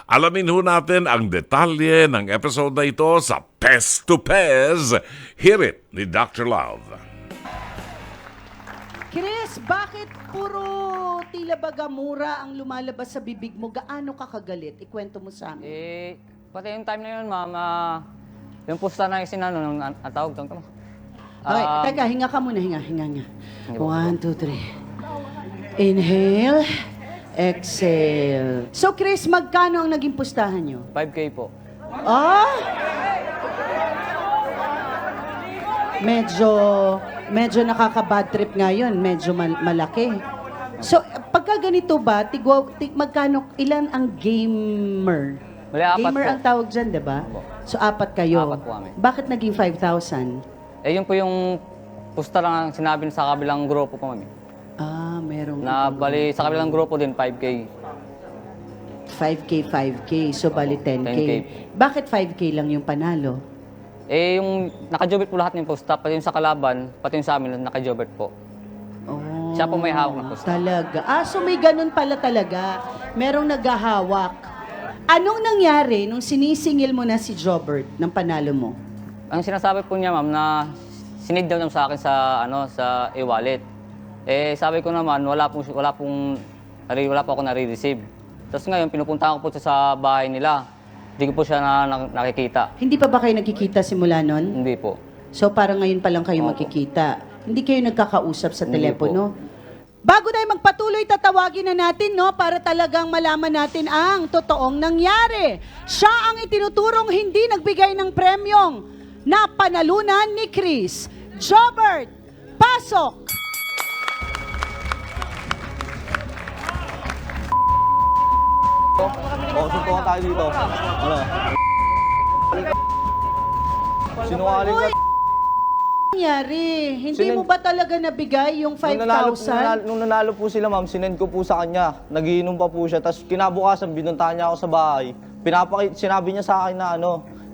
Alamin ho natin ang detalye ng episode na ito sa Pez to Pez. Hear it ni Dr. Love. Chris, bakit puro tila bagamura ang lumalabas sa bibig mo? Gaano ka kagalit? Ikwento mo sa amin. Pati yung time na yun, ma'am, yung pusta na yung sinano, nung tawag tawag. Okay, teka, hinga ka muna, hinga. 1, 2, 3. Inhale, exhale. So Chris, magkano ang naging pustahan nyo? 5K po. Ah! Medyo nakaka-bad trip ngayon, medyo malaki. So, pagka ganito ba, magkano, ilan ang gamer? Bali, 4 Gamer po. ang tawag dyan, di ba? Opo. So, 4 kayo. 4 po kami. Bakit naging 5,000? Yun po yung pusta lang ang sinabi sa kabilang grupo po, ma'am. Ah, merong... Na bali, sa kabilang grupo din, 5K. 5K. So, bali 10K. 10K. Bakit 5K lang yung panalo? Yung nakajobit po lahat ng pusta, pati yung sa kalaban, pati yung sa amin, nakajobit po. Oh, Siya po may hawak na pusta. Talaga. So may ganun pala talaga. Merong naghahawak. Anong nangyari nung sinisingil mo na si Jobert ng panalo mo? Ang sinasabi po niya, ma'am, na sinid daw niya sa akin sa e-wallet. Sabi ko naman, wala po ako nare-receive. Tapos ngayon, pinupuntahan ko po siya sa bahay nila. Hindi ko po siya nakikita. Hindi pa ba kayo nagkikita simula nun? Hindi po. So parang ngayon pa lang kayo Opo. magkikita. Hindi kayo nagkakausap sa Hindi telepono? Bago tayo magpatuloy, tatawagin na natin, no, para talagang malaman natin ang totoong nangyari. Siya ang itinuturong hindi nagbigay ng premyong na panalunan ni Chris. Jobert, pasok! Suntukan tayo dito. Ano? Sinungaling ka. Nangyari? Hindi mo ba talaga nabigay yung 5,000? Nung nanalo po sila, ma'am, sinend ko po sa kanya. Nagiinom pa po siya. Tapos kinabukasan, binuntahan niya ako sa bahay. Sinabi niya sa akin na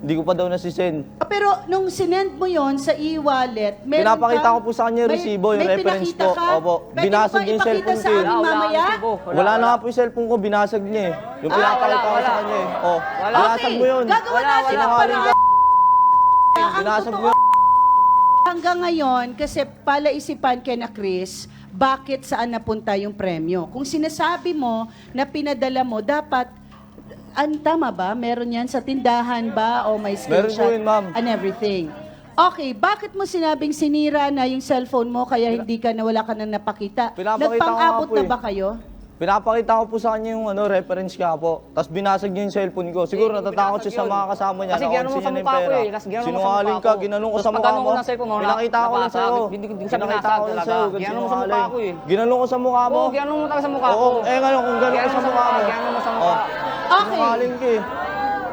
hindi ko pa daw nasisend. Pero nung sinend mo yon sa e-wallet, meron Pinapakita kang- ko po sa kanya yung resibo, yung may reference pinakita po. ka? Opo. Pwede Binasag mo ba niya yung ipakita cellphone sa ko eh. amin mamaya? Wala na nga po yung cellphone ko, binasag niya eh. Yung pinapakita ko sa kanya eh. Oh, binasag mo yun. Gagawa natin ang Sinungaling paraan. ka. Ang Binasag mo totoo, yun. hanggang ngayon, kasi palaisipan kay na Chris, bakit saan napunta yung premyo? Kung sinasabi mo na pinadala mo, dapat, tama ba? Meron yan sa tindahan ba? O may Meron screenshot? po yun, ma'am. And everything. Okay, bakit mo sinabing sinira na yung cellphone mo kaya hindi ka na wala ka na napakita? Pinapakita ko nga Nagpang-abot po na eh. ba kayo? Pinapakita ko po sa kanya yung reference ka po. Tapos binasag niya yung cellphone ko. Siguro natatakot siya sa mga kasama niya. Kasi ginanong mo sa mukha ko eh. Kasi ginanong mo sa Sinungaling mukha ka, ko. ginanong ko Tapos sa mukha pagtanong mo. ko ng cellphone mo, Pinakita ko lang nabasag. sa'yo. Hindi ko siya Pinakita binasag ko lang talaga. sa'yo. Ginanong mo sa mukha ko eh. Ginanong ko sa mukha mo. Oo, ginanong mo talaga sa mukha ko. Oo, ngayon kung gano'n ko sa mukha mo. Ginanong mo sa mukha. Okay. Sinungaling ka eh.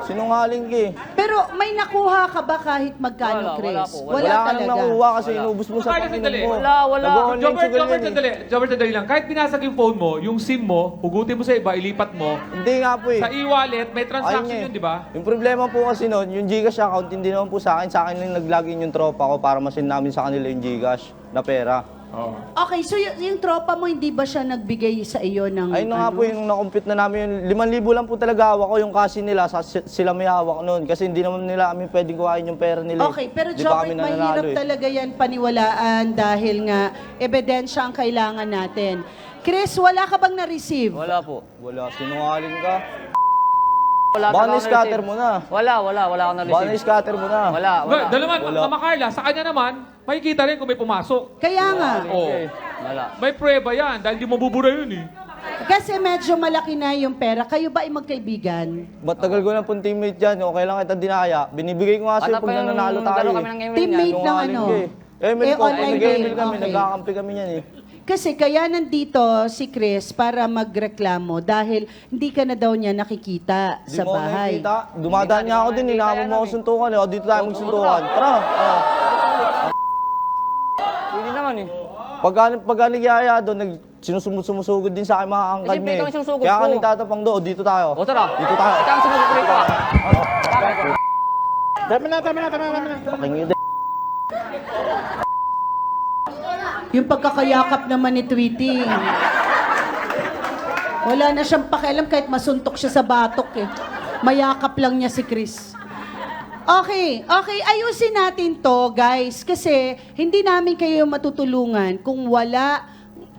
Sinungaling ka eh. Pero may nakuha ka ba kahit magkano, Wala, Chris? wala po, wala. Wala ka nang talaga. nakuha kasi inubos mo sa Ay, pag-inom sandali. mo. Wala. Nag-online Jobert, sugal Jobert, yun eh. sandali. Jobert, sandali lang. Kahit binasag yung phone mo, yung SIM mo, hugutin mo sa iba, ilipat mo. Hindi nga po eh. Sa e-wallet, may transaction Ayun eh. yun, di ba? Yung problema po kasi noon, yung Gcash account, hindi naman po sa akin. Sa akin lang nag-login yung tropa ko para masin namin sa kanila yung Gcash na pera. Okay, so yung tropa mo, hindi ba siya nagbigay sa iyo ng... Ayun na nga po, yung na-compute na namin yun. 5,000 lang po talaga hawak ko yung kasi nila. Sila may hawak noon. Kasi hindi naman nila kami pwedeng kuhain yung pera nila. Okay, pero Di pa kami Jobert, nananalo mahirap eh. talaga yan paniwalaan dahil nga ebidensya ang kailangan natin. Chris, wala ka bang na-receive? Wala po. Wala, sinungaling ka. Wala Baka talaga ako na-scatter na-receive. mo na. Wala ako Baka na-receive. na-scatter mo na. Wala. Dalaman, Wala. Mama Carla, sa kanya naman, makikita rin kung may pumasok. Kaya nga. Oo. Wala. May prueba yan, dahil di mabubura yun eh. Kasi medyo malaki na yung pera. Kayo ba ay magkaibigan? Matagal ko na pong teammate dyan. Okay lang kita dinaya. Binibigay ko nga sa'yo Bata pag pa yung nananalo tayo. laro eh. kami ng ML Teammate niyan. ng Sinungaling ano? ka eh. Emil ko, online nag-email game. kami, Okay. nagkakampi kami yan eh. Kasi kaya nandito si Chris para magreklamo dahil hindi ka na daw niya nakikita Di sa mo ako bahay. nakikita. Dumadaan niya ako din, Hindi hinamon nakikita mo ako yan, suntukan eh. O, dito tayo magsuntukan. Tara. Hindi naman eh. Pagka nagyaya doon, sinusumusugod din sa akin mga angkan Siyempre, niya ikaw ang eh. sinusugod Kaya ka ko. nagtatapang doon, dito tayo. O tara. Dito tayo. Ikaw ang sinusugod ko. Paking ide. Yung pagkakayakap naman ni Tweety. Wala na siyang pakialam kahit masuntok siya sa batok eh. Mayakap lang niya si Chris. Okay, ayusin natin to, guys, kasi hindi namin kayo matutulungan kung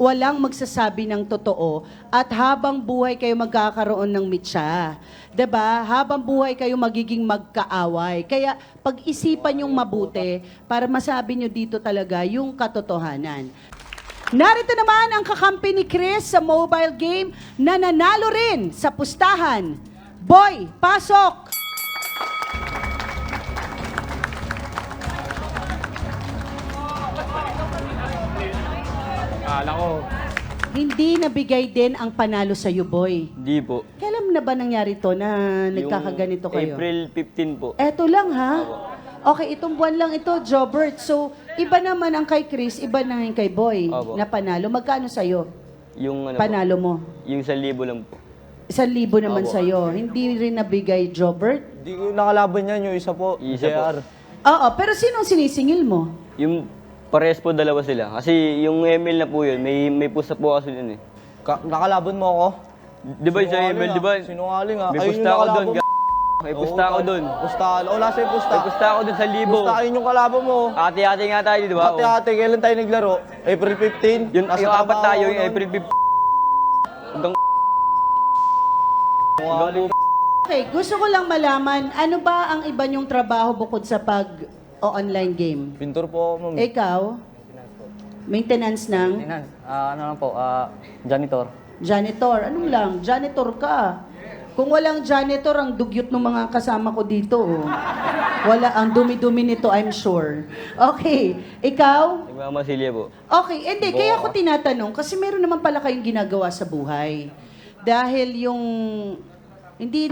walang magsasabi ng totoo at habang buhay kayo magkakaroon ng mitsa. 'Di ba? Habang buhay kayo magiging magkaaway. Kaya pag-isipan yung mabuti para masabi nyo dito talaga yung katotohanan. Narito naman ang kakampi ni Chris sa mobile game na nanalo rin sa pustahan. Boy, pasok! Akala ko, Hindi nabigay din ang panalo sa iyo, Boy. Hindi po. Kailan na ba nangyari to na nagkakaganito kayo? April 15 po. Eto lang ha. Okay, itong buwan lang ito, Jobert. So, iba naman ang kay Chris, iba na yung kay Boy Opo. na panalo. Magkano sa'yo? Yung ano Panalo mo? po, yung 1,000 lang po. 1,000 naman Opo. sa'yo. Hindi rin nabigay, Jobert? Di ko nakalaban yan, yung isa po. Isa po. JR. Oo, pero sinong sinisingil mo? Yung pares po dalawa sila. Kasi yung email na po yun, may pusta po kasi dun eh. Nakalaban mo ako? Di ba sa email, di ba? Sinungaling ah. May Ayun pusta yung ako dun. kalaban mo. May pusta ako dun. Pusta. O, nasa yung pusta. May pusta ako dun sa libo. Pusta, ayun yung kalaban mo. Ate-ate nga tayo, di ba? Ate-ate, kailan tayo naglaro? April 15? Yung, Nasa yung apat trabaho tayo, ako yung nun. April 15. Hanggang Sinungaling. Okay, gusto ko lang malaman, ano ba ang iba niyong trabaho bukod sa pag-online game? Pintor po ako, ma'am. Ikaw? Maintenance ng Ano lang po, janitor. janitor. Anong lang? Janitor ka. Kung walang janitor, ang dugyot ng mga kasama ko dito. Oh. Wala, ang dumi-dumi nito, I'm sure. Okay, ikaw? nagmamasilya po. Okay, hindi. Kaya ako tinatanong, kasi meron naman pala kayong ginagawa sa buhay. Dahil yung... Hindi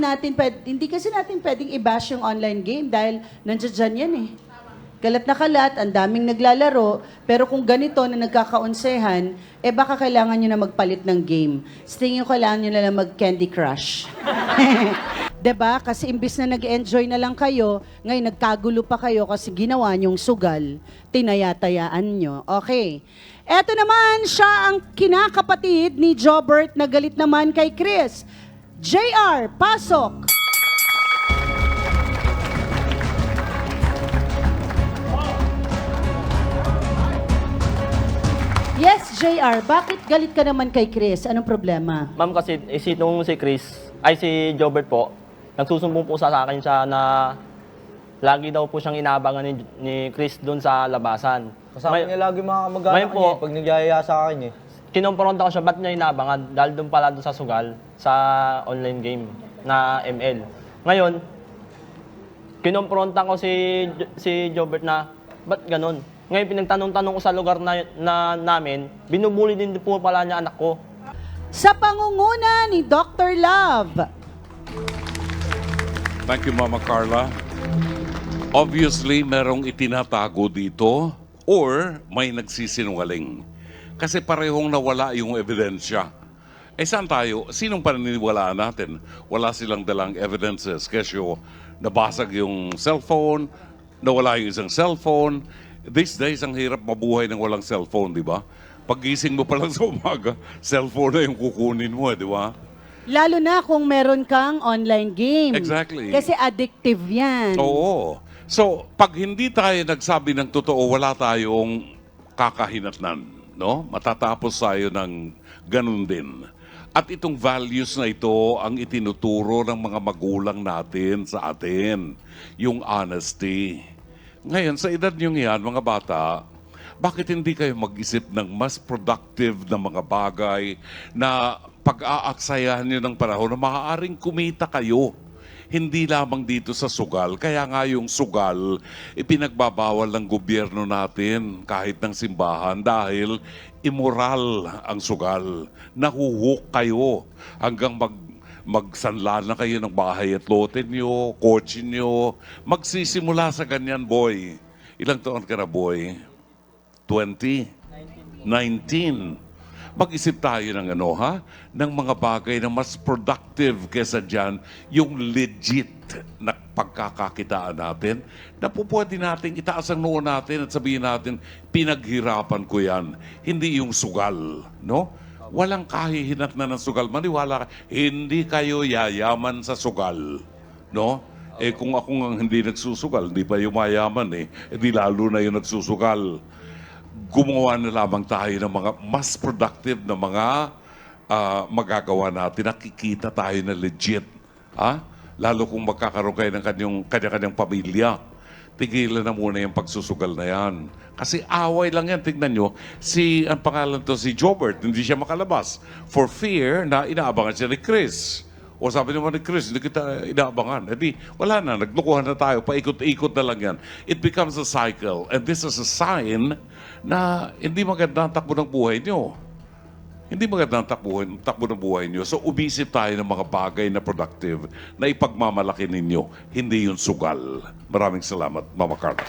kasi natin pwedeng i-bash yung online game dahil nandiyan yan eh. Kalat na kalat, ang daming naglalaro, pero kung ganito na nagkakaunsehan, baka kailangan nyo na magpalit ng game. Sa tingin ko kailangan nyo na lang mag-Candy Crush. 'Di ba? Kasi imbis na nag-enjoy na lang kayo, ngayon nagkagulo pa kayo kasi ginawa nyong sugal, tinayatayaan nyo. Okay. Eto naman, siya ang kinakapatid ni Jobert na galit naman kay Chris. JR, pasok! Yes, JR, bakit galit ka naman kay Chris? Anong problema? Ma'am, kasi nung si Chris, ay si Jobert po, nagsusumbong po sa akin siya na lagi daw po siyang inaabangan ni Chris doon sa labasan. Kasama niya lagi mga kamag-anak Ngayon po, niya eh, pag nagyayaya sa akin eh. Kinompronta ko siya, ba't niya inaabangan? Dahil doon pala doon sa sugal, sa online game na ML. Ngayon, kinompronta ko si Jobert na, ba't ganun? Ngayon, pinagtanong-tanong ko sa lugar na namin, binubuli din po pala niya anak ko. Sa pangunguna ni Dr. Love. Thank you, Mama Carla. Obviously, merong itinatago dito or may nagsisinungaling. Kasi parehong nawala yung ebidensya. Saan tayo? Sinong paniniwalaan natin? Wala silang dalang evidences. Kasi nabasag yung cellphone, nawala yung isang cellphone. These days, ang hirap mabuhay ng walang cellphone, di ba? Paggising mo pa lang sa umaga, cellphone na yung kukunin mo, di ba? Lalo na kung meron kang online game. Exactly. Kasi addictive yan. Oo. So, pag hindi tayo nagsabi ng totoo, wala tayong kakahinatnan, no? Matatapos tayo ng ganun din. At itong values na ito ang itinuturo ng mga magulang natin sa atin. Yung honesty. Ngayon, sa edad nyo yan, mga bata, bakit hindi kayo mag-isip ng mas productive na mga bagay na pag-aaksayahan nyo ng panahon na maaaring kumita kayo? Hindi lamang dito sa sugal. Kaya nga yung sugal, ipinagbabawal ng gobyerno natin kahit ng simbahan dahil immoral ang sugal. Nahuhook kayo hanggang magsanla na kayo ng bahay at lote nyo, kotse nyo. Magsisimula sa ganyan, boy. Ilang taon ka na, boy? 20? 19. Mag-isip tayo ng ng mga bagay na mas productive kesa dyan, yung legit na pagkakakitaan natin, na po pwede natin itaas ang noo natin at sabihin natin, pinaghirapan ko yan. Hindi yung sugal, no? Walang kahihinat na ng sugal. Maniwala ka, hindi kayo yayaman sa sugal. No? Eh kung ako nga hindi nagsusugal, hindi pa yumayaman eh. Eh di lalo na yung nagsusugal. Gumawa na lamang tayo ng mga mas productive na mga magagawa natin. Nakikita tayo na legit. Ha? Lalo kung magkakaroon kayo ng kanya-kanyang pamilya. Tigilan na muna yung pagsusugal na yan. Kasi away lang yan. Tignan nyo, ang pangalan to si Jobert, hindi siya makalabas. For fear na inaabangan siya ni Chris. O sabi naman ni Chris, hindi kita inaabangan. Hindi, wala na, naglukuhan na tayo, paikot-ikot na lang yan. It becomes a cycle. And this is a sign na hindi maganda ang takbo ng buhay nyo. Hindi maganda ang takbo ng buhay nyo. So, umisip tayo ng mga bagay na productive na ipagmamalaki ninyo. Hindi yung sugal. Maraming salamat, Mama Carla.